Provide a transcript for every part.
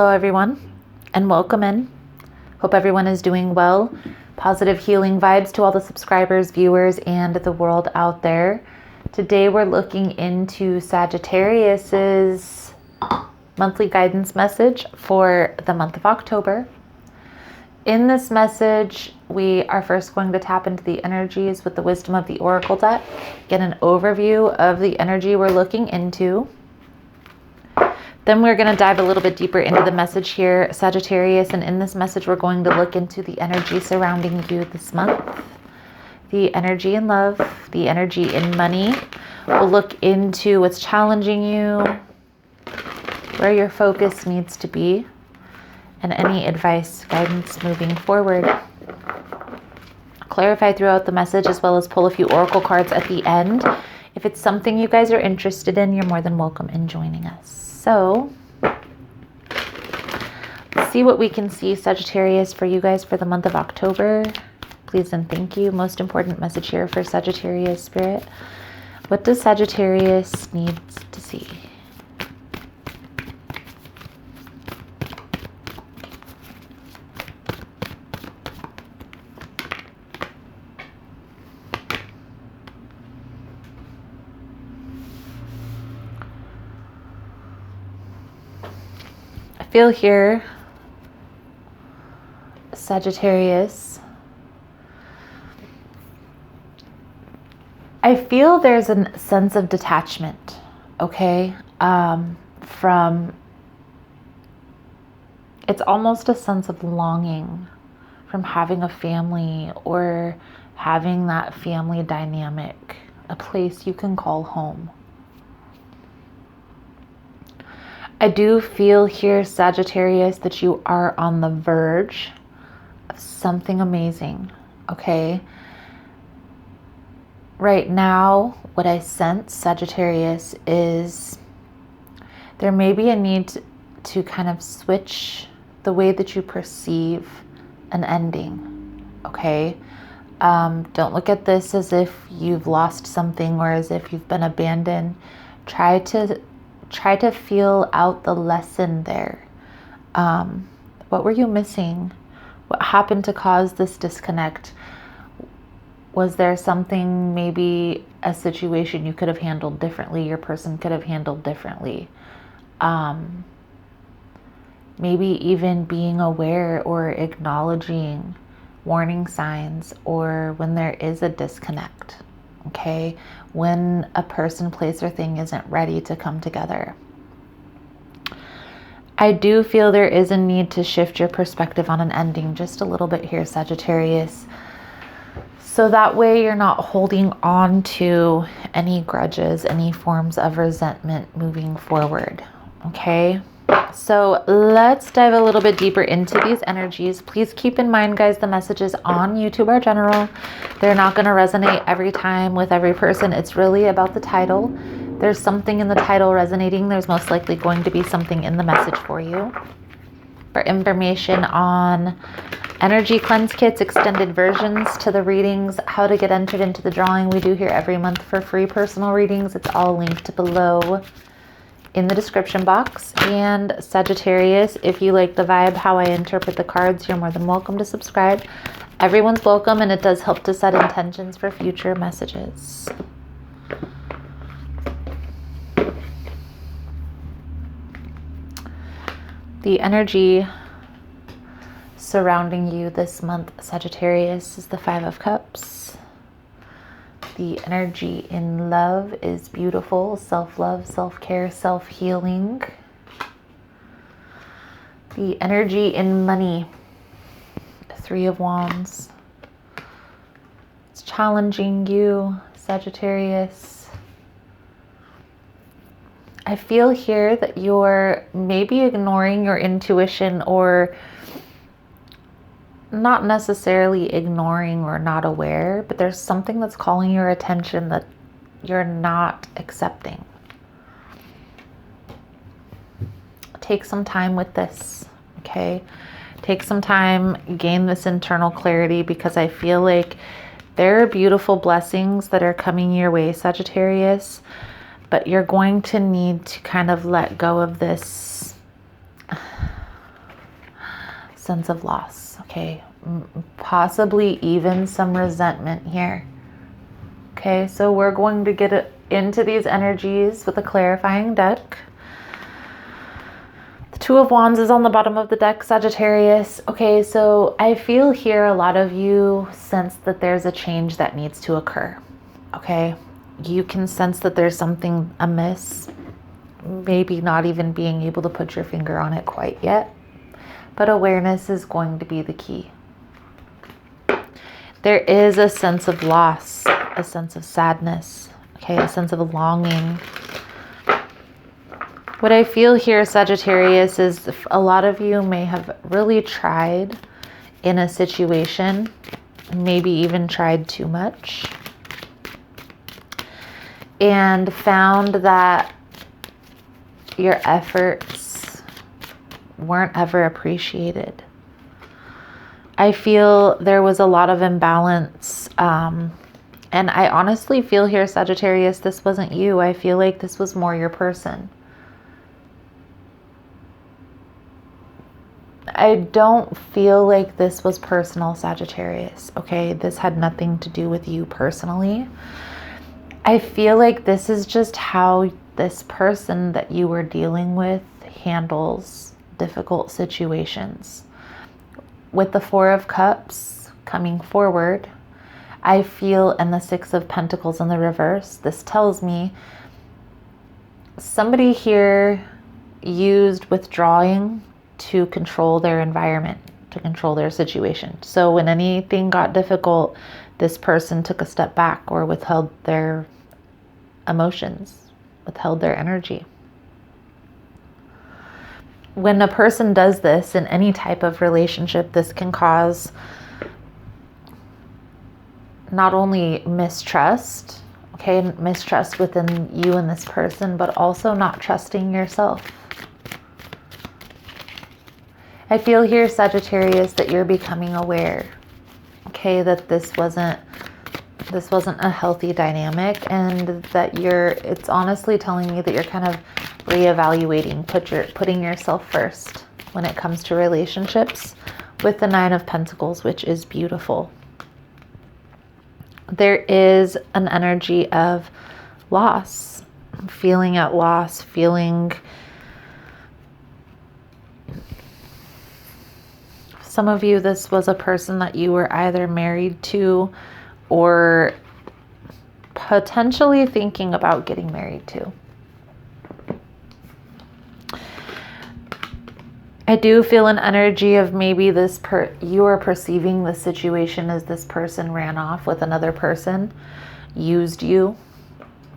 Hello everyone and welcome in. Hope everyone is doing well. Positive healing vibes to all the subscribers, viewers, and the world out there. Today we're looking into Sagittarius's monthly guidance message for the month of October. In this message, we are first going to tap into the energies with the wisdom of the Oracle deck, get an overview of the energy we're looking into. Then we're going to dive a little bit deeper into the message here, Sagittarius, and in this message we're going to look into the energy surrounding you this month, the energy in love, the energy in money. We'll look into what's challenging you, where your focus needs to be, and any advice, guidance moving forward. Clarify throughout the message as well as pull a few oracle cards at the end. If it's something you guys are interested in, you're more than welcome in joining us. So, let's see what we can see, Sagittarius, for you guys for the month of October. Please and thank you. Most important message here for Sagittarius Spirit. What does Sagittarius need to see? Feel here, Sagittarius. I feel there's a sense of detachment, okay? From, it's almost a sense of longing from having a family or having that family dynamic, a place you can call home. I do feel here, Sagittarius, that you are on the verge of something amazing, okay? Right now, what I sense, Sagittarius, is there may be a need to kind of switch the way that you perceive an ending, okay? Don't look at this as if you've lost something or as if you've been abandoned. Try to feel out the lesson there. What were you missing? What happened to cause this disconnect? Was there something, maybe a situation you could have handled differently, your person could have handled differently? Maybe even being aware or acknowledging warning signs or when there is a disconnect. Okay, when a person, place, or thing isn't ready to come together. I do feel there is a need to shift your perspective on an ending just a little bit here, Sagittarius. So that way you're not holding on to any grudges, any forms of resentment moving forward. Okay, so let's dive a little bit deeper into these energies. Please keep in mind, guys, the messages on YouTube are general. They're not going to resonate every time with every person. It's really about the title. There's something in the title resonating. There's most likely going to be something in the message for you. For information on energy cleanse kits, extended versions to the readings, how to get entered into the drawing we do here every month for free personal readings, it's all linked below in the description box. And Sagittarius, if you like the vibe, how I interpret the cards, you're more than welcome to subscribe. Everyone's welcome, and it does help to set intentions for future messages. The energy surrounding you this month, Sagittarius, is the Five of Cups. The energy in love is beautiful, self-love, self-care, self-healing. The energy in money, Three of Wands. It's challenging you, Sagittarius. I feel here that you're maybe ignoring your intuition, or not necessarily ignoring or not aware, but there's something that's calling your attention that you're not accepting. Take some time with this, okay? Take some time, gain this internal clarity, because I feel like there are beautiful blessings that are coming your way, Sagittarius, but you're going to need to kind of let go of this sense of loss, okay? Possibly even some resentment here. Okay, so we're going to get into these energies with a clarifying deck. The Two of Wands is on the bottom of the deck, Sagittarius. Okay, so I feel here a lot of you sense that there's a change that needs to occur. Okay, you can sense that there's something amiss, maybe not even being able to put your finger on it quite yet, but awareness is going to be the key. There is a sense of loss, a sense of sadness, okay, a sense of longing. What I feel here, Sagittarius, is a lot of you may have really tried in a situation, maybe even tried too much, and found that your efforts weren't ever appreciated. I feel there was a lot of imbalance. And I honestly feel here, Sagittarius, this wasn't you. I feel like this was more your person. I don't feel like this was personal, Sagittarius. Okay, this had nothing to do with you personally. I feel like this is just how this person that you were dealing with handles difficult situations. With the Four of Cups coming forward, I feel, and the Six of Pentacles in the reverse, this tells me somebody here used withdrawing to control their environment, to control their situation. So when anything got difficult, this person took a step back or withheld their emotions, withheld their energy. When a person does this in any type of relationship, this can cause not only mistrust, okay, mistrust within you and this person, but also not trusting yourself. I feel here, Sagittarius, that you're becoming aware, okay, that this wasn't a healthy dynamic, and that it's honestly telling me that you're kind of reevaluating, putting yourself first when it comes to relationships with the Nine of Pentacles, which is beautiful. There is an energy of loss, feeling at loss, feeling some of you, this was a person that you were either married to or potentially thinking about getting married to. I do feel an energy of maybe you are perceiving the situation as this person ran off with another person, used you,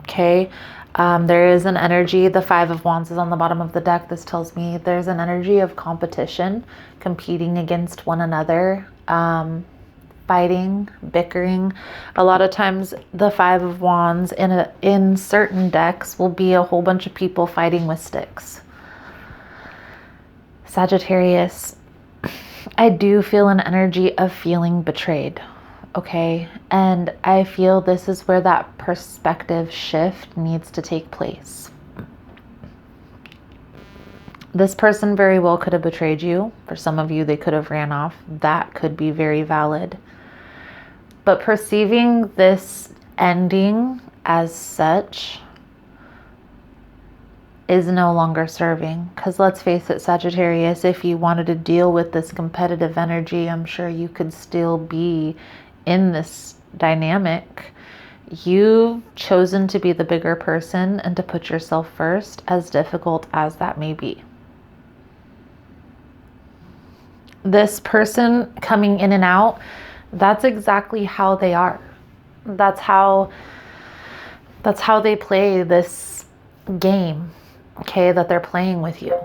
okay? There is an energy, the Five of Wands is on the bottom of the deck. This tells me there's an energy of competition, competing against one another, fighting, bickering. A lot of times the Five of Wands in certain decks will be a whole bunch of people fighting with sticks. Sagittarius, I do feel an energy of feeling betrayed, okay? And I feel this is where that perspective shift needs to take place. This person very well could have betrayed you. For some of you, they could have ran off. That could be very valid. But perceiving this ending as such is no longer serving. Because let's face it, Sagittarius, if you wanted to deal with this competitive energy, I'm sure you could still be in this dynamic. You've chosen to be the bigger person and to put yourself first, as difficult as that may be. This person coming in and out, that's exactly how they are. That's how they play this game, okay, that they're playing with you.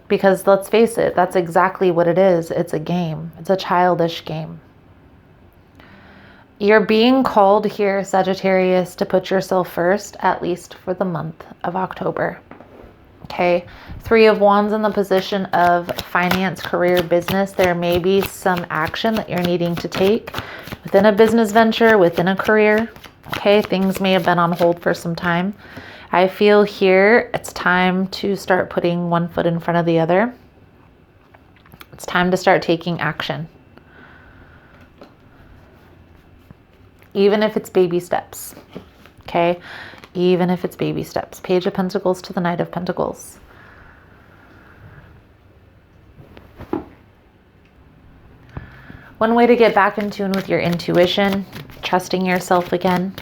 Because let's face it, that's exactly what it is. It's a game. It's a childish game. You're being called here, Sagittarius, to put yourself first, at least for the month of October. Okay, Three of Wands in the position of finance, career, business. There may be some action that you're needing to take within a business venture, within a career. Okay, things may have been on hold for some time. I feel here it's time to start putting one foot in front of the other. It's time to start taking action. Even if it's baby steps, okay? Even if it's baby steps. Page of Pentacles to the Knight of Pentacles. One way to get back in tune with your intuition, trusting yourself again,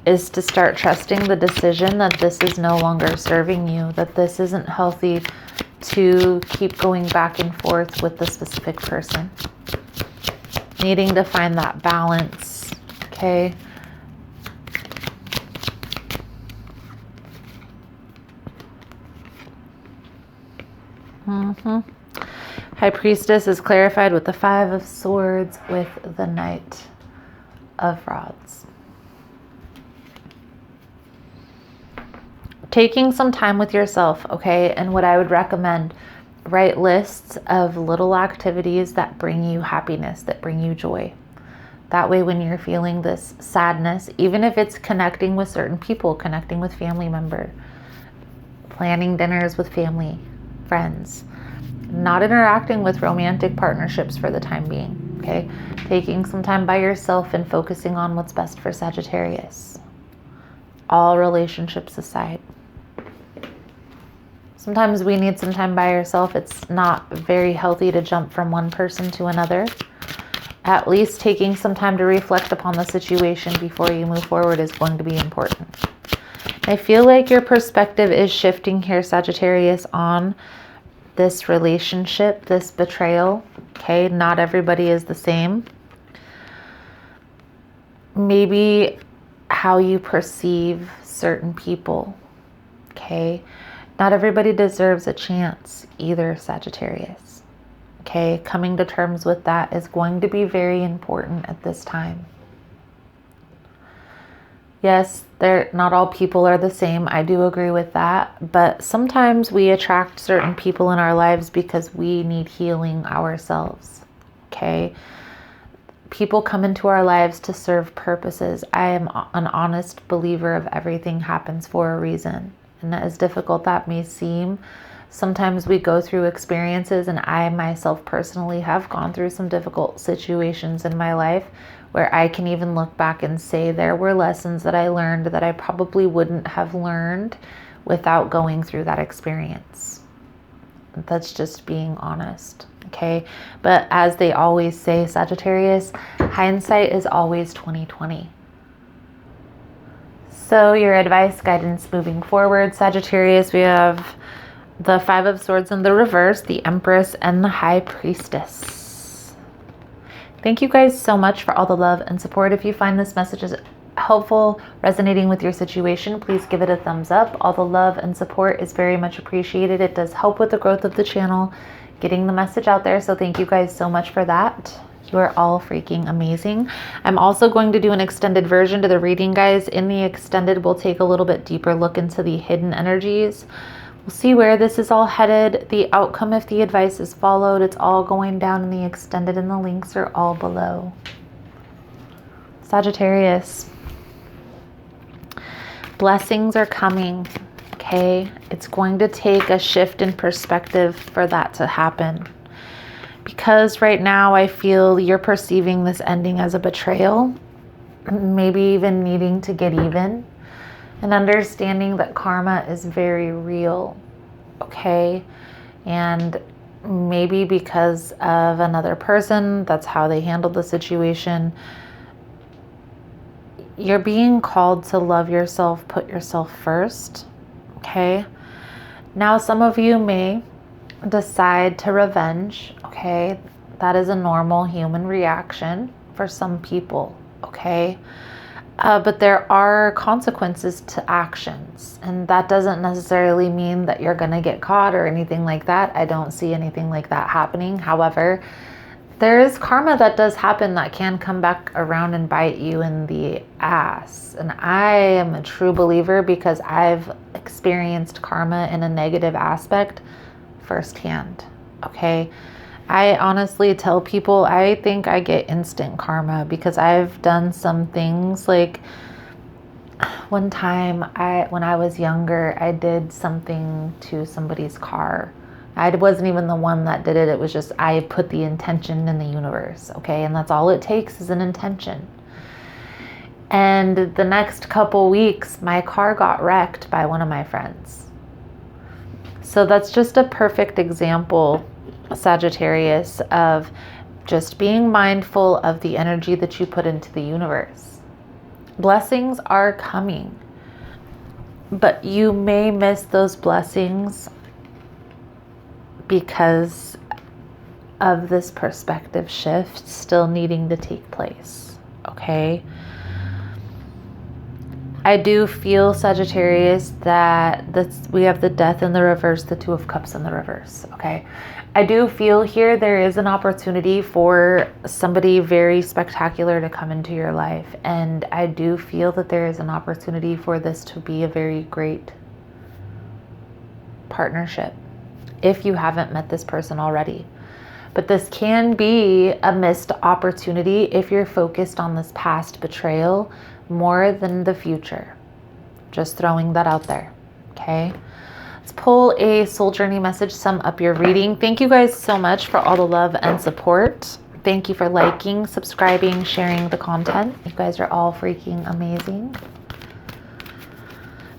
is to start trusting the decision that this is no longer serving you, that this isn't healthy to keep going back and forth with the specific person. Needing to find that balance, okay? High Priestess is clarified with the Five of Swords with the Knight of Rods. Taking some time with yourself, okay? And what I would recommend, write lists of little activities that bring you happiness, that bring you joy. That way when you're feeling this sadness, even if it's connecting with certain people, connecting with family member, planning dinners with family, friends, not interacting with romantic partnerships for the time being, okay? Taking some time by yourself and focusing on what's best for Sagittarius. All relationships aside. Sometimes we need some time by ourselves. It's not very healthy to jump from one person to another. At least taking some time to reflect upon the situation before you move forward is going to be important. I feel like your perspective is shifting here, Sagittarius, on this relationship, this betrayal, okay? Not everybody is the same. Maybe how you perceive certain people, okay? Not everybody deserves a chance either, Sagittarius, okay? Coming to terms with that is going to be very important at this time. Yes, not all people are the same. I do agree with that. But sometimes we attract certain people in our lives because we need healing ourselves. Okay? People come into our lives to serve purposes. I am an honest believer of everything happens for a reason. And as difficult that may seem, sometimes we go through experiences, and I myself personally have gone through some difficult situations in my life where I can even look back and say there were lessons that I learned that I probably wouldn't have learned without going through that experience. That's just being honest, okay? But as they always say, Sagittarius, hindsight is always 20/20. So your advice, guidance moving forward, Sagittarius, we have the Five of Swords in the reverse, the Empress, and the High Priestess. Thank you guys so much for all the love and support. If you find this message is helpful, resonating with your situation, please give it a thumbs up. All the love and support is very much appreciated. It does help with the growth of the channel, getting the message out there. So thank you guys so much for that. You are all freaking amazing. I'm also going to do an extended version to the reading, guys. In the extended, we'll take a little bit deeper look into the hidden energies. We'll see where this is all headed, the outcome if the advice is followed. It's all going down in the extended, and the links are all below. Sagittarius, blessings are coming, okay? It's going to take a shift in perspective for that to happen. Because right now I feel you're perceiving this ending as a betrayal, maybe even needing to get even. And understanding that karma is very real, okay? And maybe because of another person, that's how they handled the situation. You're being called to love yourself, put yourself first, okay? Now, some of you may decide to revenge, okay? That is a normal human reaction for some people, okay? But there are consequences to actions, and that doesn't necessarily mean that you're going to get caught or anything like that. I don't see anything like that happening. However, there is karma that does happen that can come back around and bite you in the ass. And I am a true believer because I've experienced karma in a negative aspect firsthand, okay? I honestly tell people I think I get instant karma because I've done some things. Like one time when I was younger, I did something to somebody's car, I wasn't even the one that did it. It was just, I put the intention in the universe. Okay. And that's all it takes is an intention. And the next couple weeks, my car got wrecked by one of my friends. So that's just a perfect example, Sagittarius, of just being mindful of the energy that you put into the universe. Blessings are coming, but you may miss those blessings because of this perspective shift still needing to take place. Okay. I do feel, Sagittarius, that we have the Death in the reverse, the Two of Cups in the reverse. Okay. I do feel here there is an opportunity for somebody very spectacular to come into your life. And I do feel that there is an opportunity for this to be a very great partnership if you haven't met this person already. But this can be a missed opportunity if you're focused on this past betrayal more than the future. Just throwing that out there. Okay. Let's pull a soul journey message, sum up your reading. Thank you guys so much for all the love and support. Thank you for liking, subscribing, sharing the content. You guys are all freaking amazing.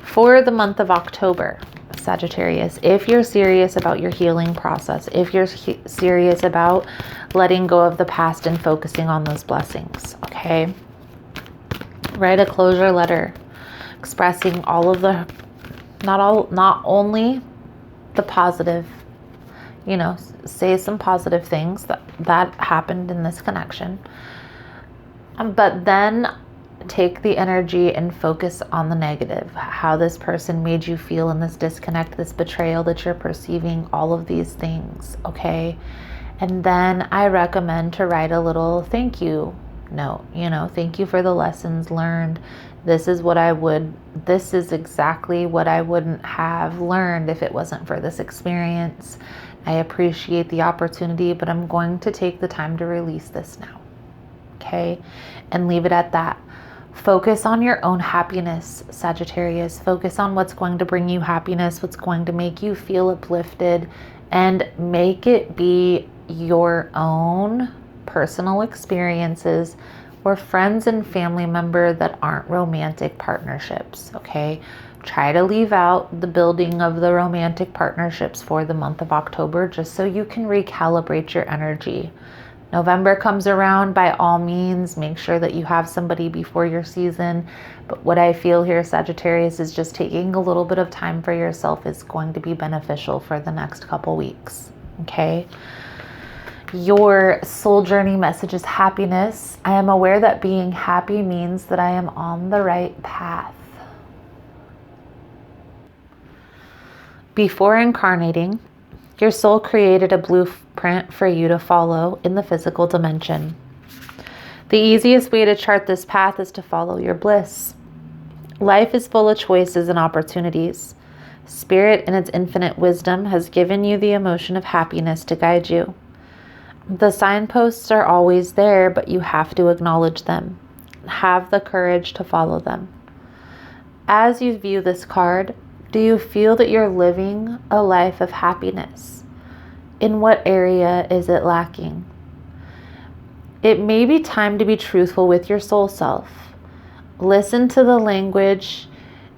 For the month of October, Sagittarius, if you're serious about your healing process, if you're serious about letting go of the past and focusing on those blessings, okay? Write a closure letter expressing all of the, not only the positive, you know, say some positive things that happened in this connection, but then take the energy and focus on the negative, how this person made you feel in this disconnect, this betrayal that you're perceiving, all of these things, okay? And then I recommend to write a little thank you note, you know, thank you for the lessons learned. This is exactly what I wouldn't have learned if it wasn't for this experience. I appreciate the opportunity, but I'm going to take the time to release this now, okay? And leave it at that. Focus on your own happiness, Sagittarius. Focus on what's going to bring you happiness, what's going to make you feel uplifted, and make it be your own personal experiences or friends and family member that aren't romantic partnerships, okay? Try to leave out the building of the romantic partnerships for the month of October just so you can recalibrate your energy. November comes around, by all means, make sure that you have somebody before your season. But what I feel here, Sagittarius, is just taking a little bit of time for yourself is going to be beneficial for the next couple weeks, okay? Your soul journey message is happiness. I am aware that being happy means that I am on the right path. Before incarnating, your soul created a blueprint for you to follow in the physical dimension. The easiest way to chart this path is to follow your bliss. Life is full of choices and opportunities. Spirit, in its infinite wisdom, has given you the emotion of happiness to guide you. The signposts are always there, but you have to acknowledge them. Have the courage to follow them. As you view this card, do you feel that you're living a life of happiness? In what area is it lacking? It may be time to be truthful with your soul self. Listen to the language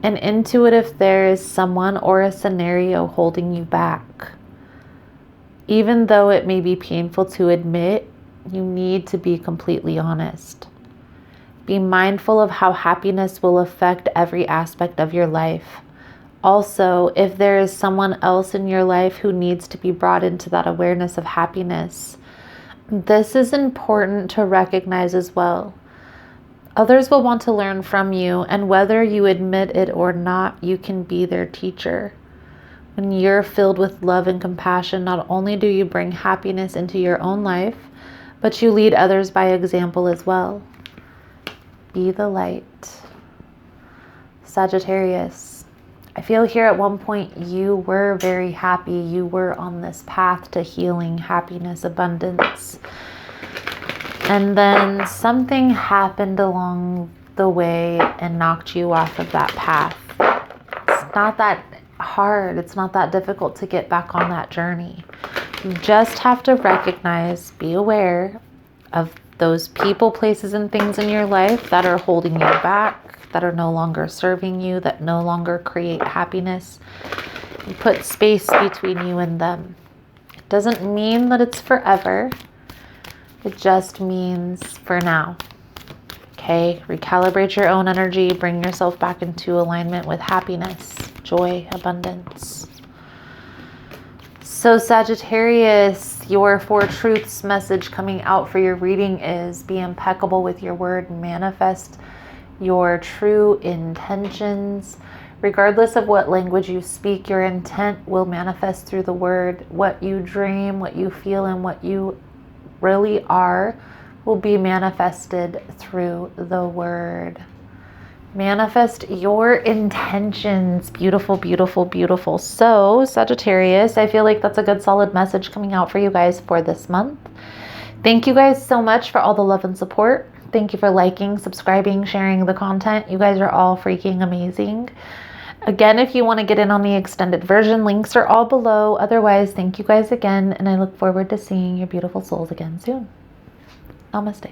and intuit if there is someone or a scenario holding you back. Even though it may be painful to admit, you need to be completely honest. Be mindful of how happiness will affect every aspect of your life. Also, if there is someone else in your life who needs to be brought into that awareness of happiness, this is important to recognize as well. Others will want to learn from you, and whether you admit it or not, you can be their teacher. When you're filled with love and compassion, not only do you bring happiness into your own life, but you lead others by example as well. Be the light. Sagittarius, I feel here at one point you were very happy. You were on this path to healing, happiness, abundance. And then something happened along the way and knocked you off of that path. It's not that hard. It's not that difficult to get back on that journey. You just have to recognize, be aware of those people, places, and things in your life that are holding you back, that are no longer serving you, that no longer create happiness. You put space between you and them. It doesn't mean that it's forever. It just means for now. Okay, recalibrate your own energy, bring yourself back into alignment with happiness, joy, abundance. So Sagittarius, your 4 truths message coming out for your reading is be impeccable with your word, manifest your true intentions. Regardless of what language you speak, your intent will manifest through the word. What you dream, what you feel, and what you really are will be manifested through the word. Manifest your intentions. Beautiful, beautiful, beautiful. So Sagittarius, I feel like that's a good solid message coming out for you guys for this month. Thank you guys so much for all the love and support. Thank you for liking, subscribing, sharing the content. You guys are all freaking amazing. Again, if you want to get in on the extended version, links are all below. Otherwise, thank you guys again, and I look forward to seeing your beautiful souls again soon. Namaste.